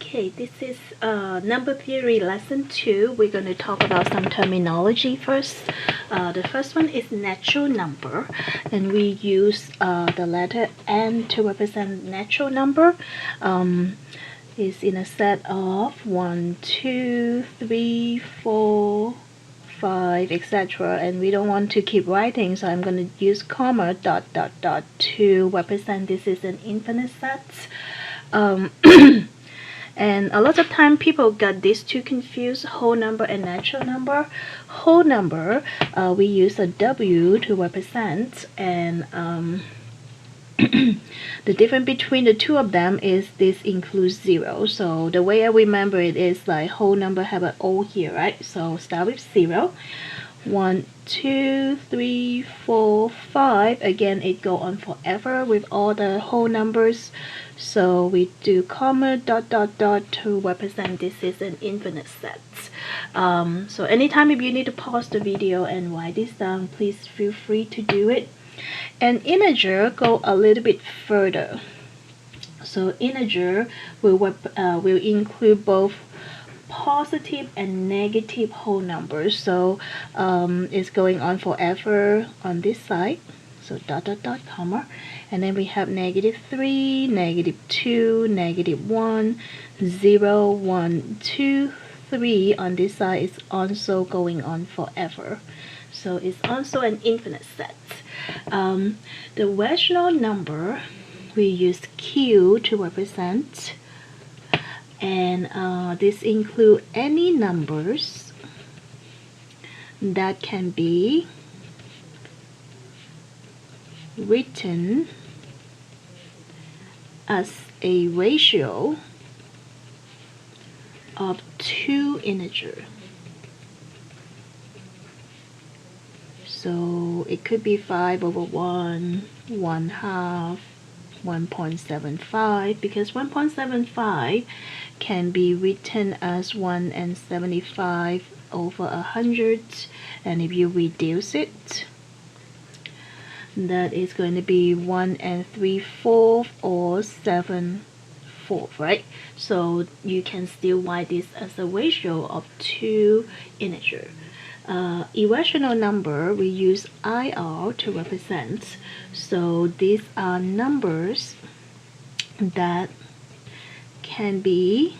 Okay, this is number theory lesson 2. We're going to talk about some terminology first. The first one is natural number, and we use the letter N to represent natural number. It's in a set of 1, 2, 3, 4, 5, etc. And we don't want to keep writing, so I'm going to use comma, dot, dot, dot to represent this is an infinite set. And a lot of time people got these two confused, whole number and natural number. Whole number, we use a W to represent, and the difference between the two of them is this includes 0. So the way I remember it is like whole number have an O here, right? So start with 0. 1, 2, 3, 4, 5. Again, it go on forever with all the whole numbers. So we do comma, dot, dot, dot to represent this is an infinite set. So anytime if you need to pause the video and write this down, please feel free to do it. And integer go a little bit further. So integer will include both positive and negative whole numbers. So it's going on forever on this side. So dot, dot, dot, comma. And then we have -3, -2, -1, 0, 1, 2, 3 on this side is also going on forever. So it's also an infinite set. The rational number, we use Q to represent. And this include any numbers that can be written as a ratio of two integers. So it could be 5/1, 1/2, 1.75, because 1.75 can be written as 1/75/100, and if you reduce it, that is going to be 1 3/4 or 7/4, right? So you can still write this as a ratio of two integers. Irrational number, we use IR to represent. So these are numbers that can be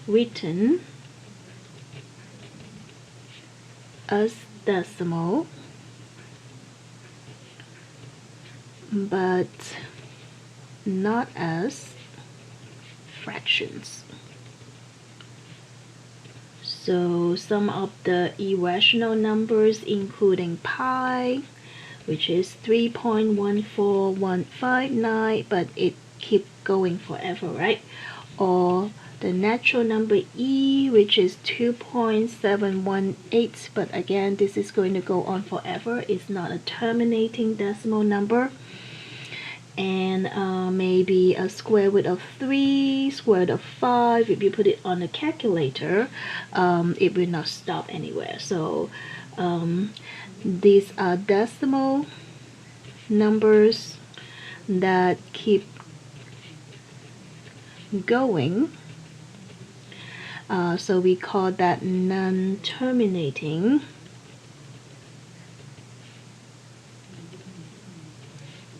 written as decimal, but not as fractions. So some of the irrational numbers including pi, which is 3.14159, but it keep going forever, right? Or the natural number e, which is 2.718, but again, this is going to go on forever. It's not a terminating decimal number. And maybe a square root of 3, square root of 5. If you put it on a calculator, it will not stop anywhere. So these are decimal numbers that keep going. So we call that non-terminating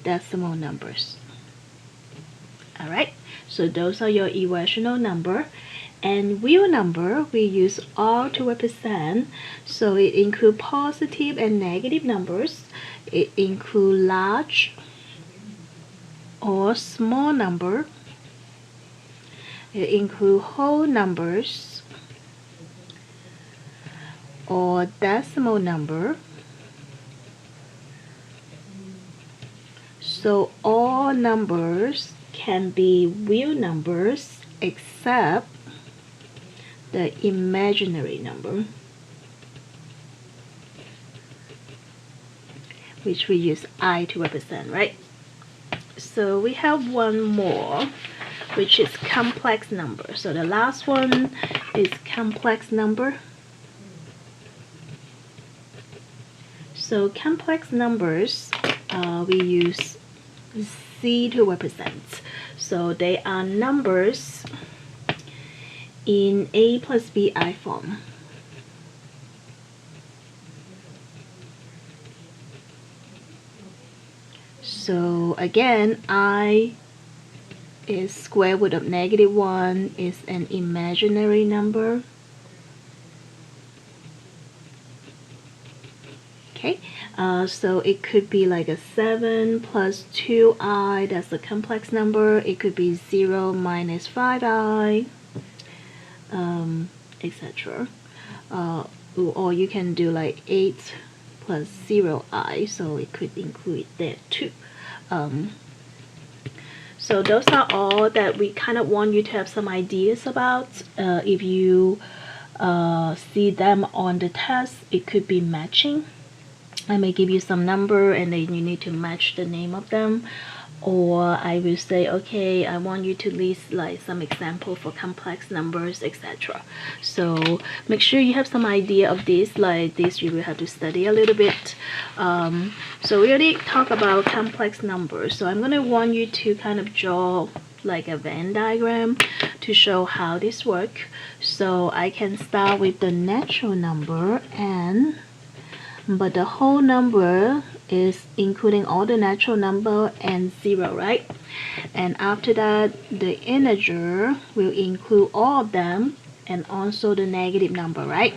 decimal numbers. Alright, so those are your irrational number. And real number, we use R to represent. So it includes positive and negative numbers. It includes large or small number. It includes whole numbers or decimal number. So all numbers can be real numbers except the imaginary number, which we use I to represent, right? So we have one more, which is complex number. So the last one is complex number. So complex numbers, we use C to represent. So they are numbers in a plus bi form. So again, I is square root of -1 is an imaginary number. Okay, so it could be like a 7 plus 2i, that's a complex number. It could be 0 minus 5i, etc. Or you can do like 8 plus 0i, so it could include that too. So those are all that we kind of want you to have some ideas about. If you see them on the test, it could be matching. I may give you some number and then you need to match the name of them, or I will say, okay, I want you to list like some example for complex numbers, etc. So make sure you have some idea of this. Like this, you will have to study a little bit. So we already talk about complex numbers, so I'm going to want you to kind of draw like a Venn diagram to show how this works. So I can start with the natural number n, but the whole number is including all the natural number and 0, right? And after that, the integer will include all of them and also the negative number, right?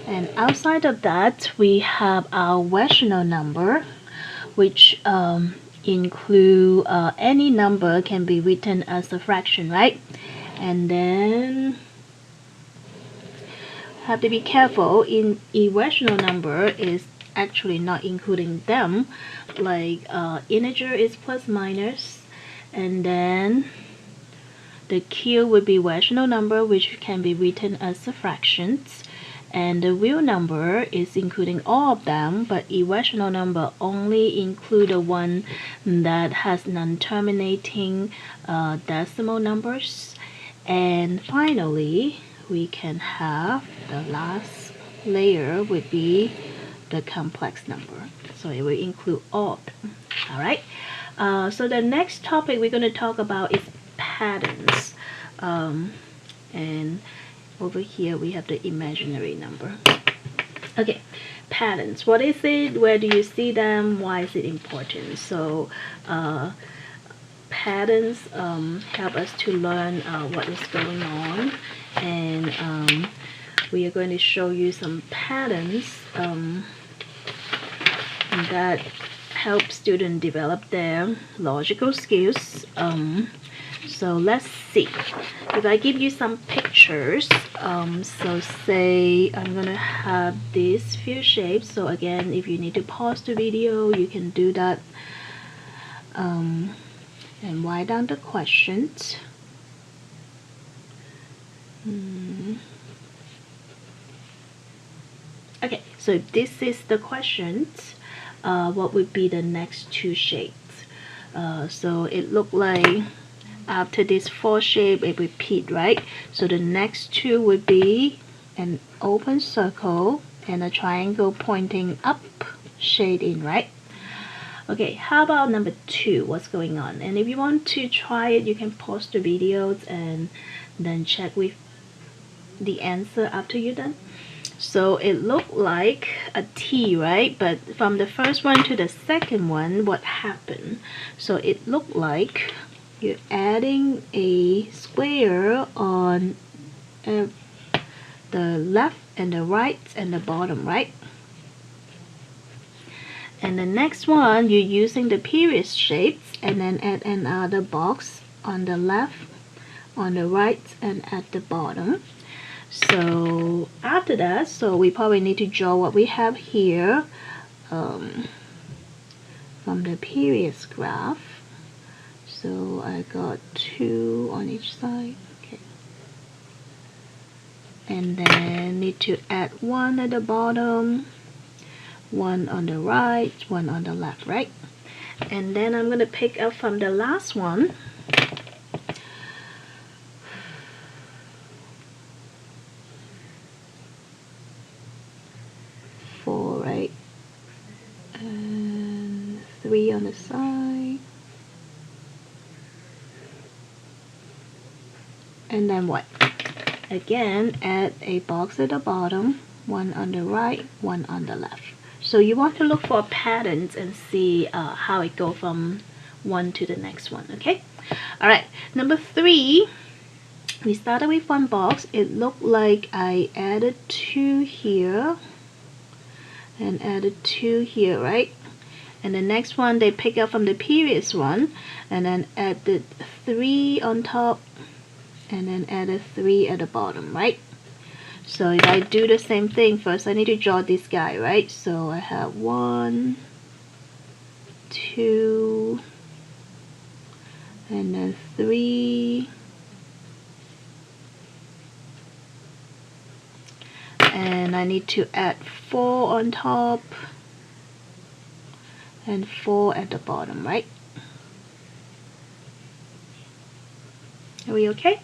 And outside of that, we have our rational number, which include any number can be written as a fraction, right? And then have to be careful, in irrational number is actually not including them, like integer is plus minus, and then the q would be rational number, which can be written as a fractions, and the real number is including all of them, but irrational number only include the one that has non-terminating decimal numbers. And finally, we can have the last layer would be the complex number, so it will include all of them. All right, so the next topic we're going to talk about is patterns, and over here we have the imaginary number. Okay, patterns, what is it, where do you see them, why is it important? So patterns help us to learn what is going on, and we are going to show you some patterns that help students develop their logical skills. So let's see, if I give you some pictures, so say I'm gonna have these few shapes. So again, if you need to pause the video, you can do that, and write down the questions. Okay, so this is the questions. What would be the next two shapes? So it looked like after this 4 shape it repeat, right? So the next two would be an open circle and a triangle pointing up, shading, right? Okay, how about number 2? What's going on? And if you want to try it, you can pause the videos and then check with the answer after you're done. So it looked like a T, right? But from the first one to the second one, what happened? So it looked like you're adding a square on the left and the right and the bottom, right? And the next one, you're using the previous shapes and then add another box on the left, on the right, and at the bottom. So after that, so we probably need to draw what we have here from the previous graph. So I got 2 on each side, okay. And then need to add 1 at the bottom, 1 on the right, 1 on the left, right? And then I'm gonna pick up from the last one. Right, and 3 on the side, and then what? again add a box at the bottom, one on the right, one on the left. So you want to look for patterns and see how it goes from one to the next one. Okay, all right, number 3, we started with one box. It looked like I added 2 here and added 2 here, right? And the next one they pick up from the previous one, and then added 3 on top, and then added 3 at the bottom, right? So if I do the same thing, first I need to draw this guy, right? So I have 1, 2, and then 3, and I need to add 4 on top and 4 at the bottom, right? Are we okay?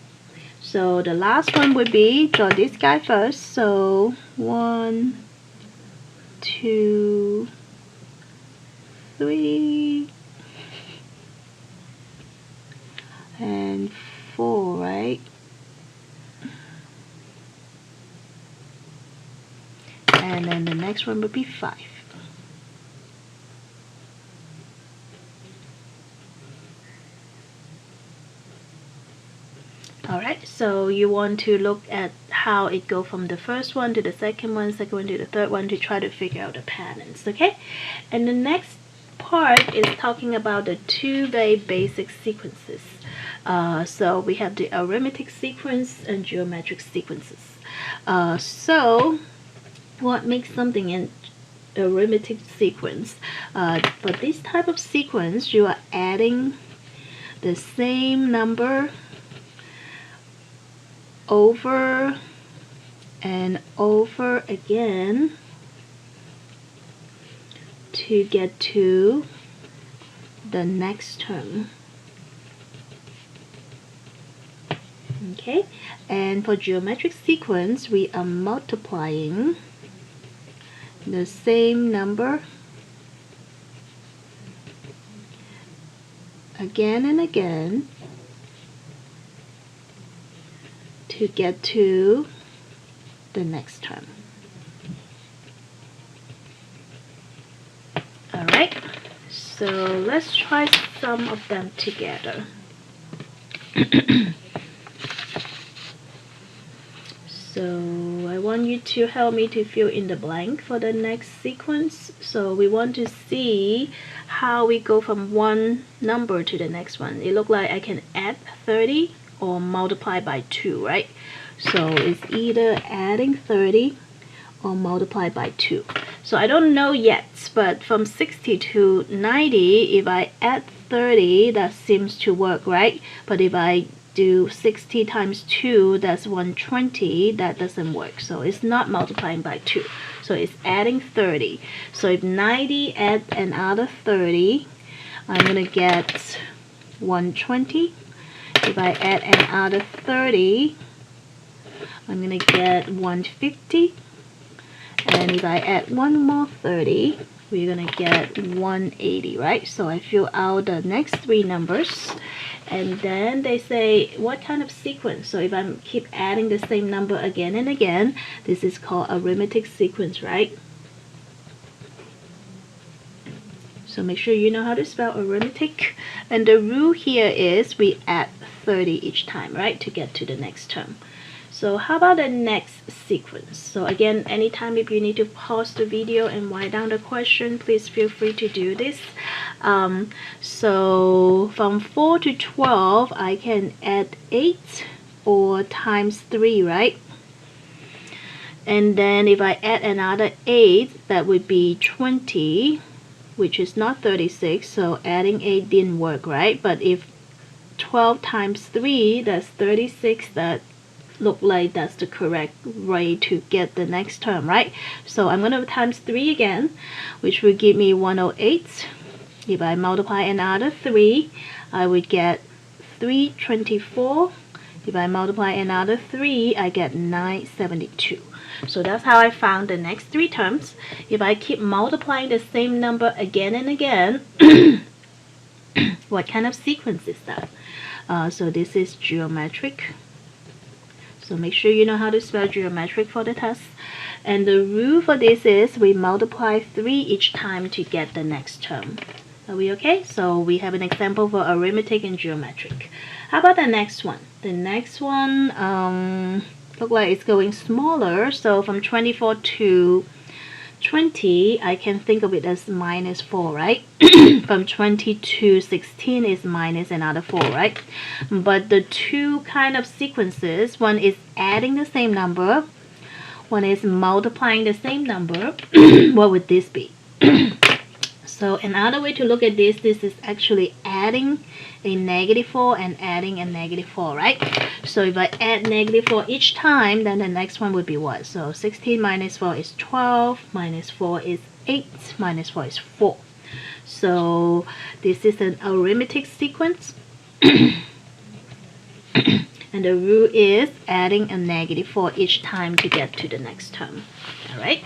So the last one would be draw this guy first. So 1, 2, 3, and 4, right? And then the next one would be 5. Alright, so you want to look at how it goes from the first one to the second one to the third one to try to figure out the patterns, okay? And the next part is talking about the 2 very basic sequences. So we have the arithmetic sequence and geometric sequences. So what makes something an arithmetic sequence? For this type of sequence, you are adding the same number over and over again to get to the next term. Okay, and for geometric sequence, we are multiplying the same number again and again to get to the next term. Alright, so let's try some of them together. So I want you to help me to fill in the blank for the next sequence. So we want to see how we go from one number to the next one. It looks like I can add 30 or multiply by 2, right? So it's either adding 30 or multiply by 2. So I don't know yet, but from 60 to 90, if I add 30, that seems to work, right? But if I do 60 times 2, that's 120, that doesn't work. So it's not multiplying by 2. So it's adding 30. So if 90 add another 30, I'm going to get 120. If I add another 30, I'm going to get 150. And if I add one more 30, we're going to get 180, right? So I fill out the next 3 numbers. And then they say, what kind of sequence? So if I keep adding the same number again and again, this is called arithmetic sequence, right? So make sure you know how to spell arithmetic. And the rule here is we add 30 each time, right, to get to the next term. So how about the next sequence? So again, anytime if you need to pause the video and write down the question, please feel free to do this. So from 4 to 12, I can add 8 or times 3, right? And then if I add another 8, that would be 20, which is not 36, so adding 8 didn't work, right? But if 12 times 3, that's 36, that look like that's the correct way to get the next term, right? So I'm going to times 3 again, which will give me 108. If I multiply another 3, I would get 324. If I multiply another 3, I get 972. So that's how I found the next 3 terms. If I keep multiplying the same number again and again, what kind of sequence is that? So this is geometric. So make sure you know how to spell geometric for the test. And the rule for this is we multiply 3 each time to get the next term. Are we okay? So we have an example for arithmetic and geometric. How about the next one? The next one look like it's going smaller. So from 24 to 20, I can think of it as minus 4, right? From 20 to 16 is minus another 4, right? But the two kind of sequences, one is adding the same number, one is multiplying the same number. What would this be? So another way to look at this is actually adding a negative 4 and adding a negative 4, right? So if I add negative 4 each time, then the next one would be what? So 16 minus 4 is 12, minus 4 is 8, minus 4 is 4. So this is an arithmetic sequence. And the rule is adding a negative 4 each time to get to the next term. Alright?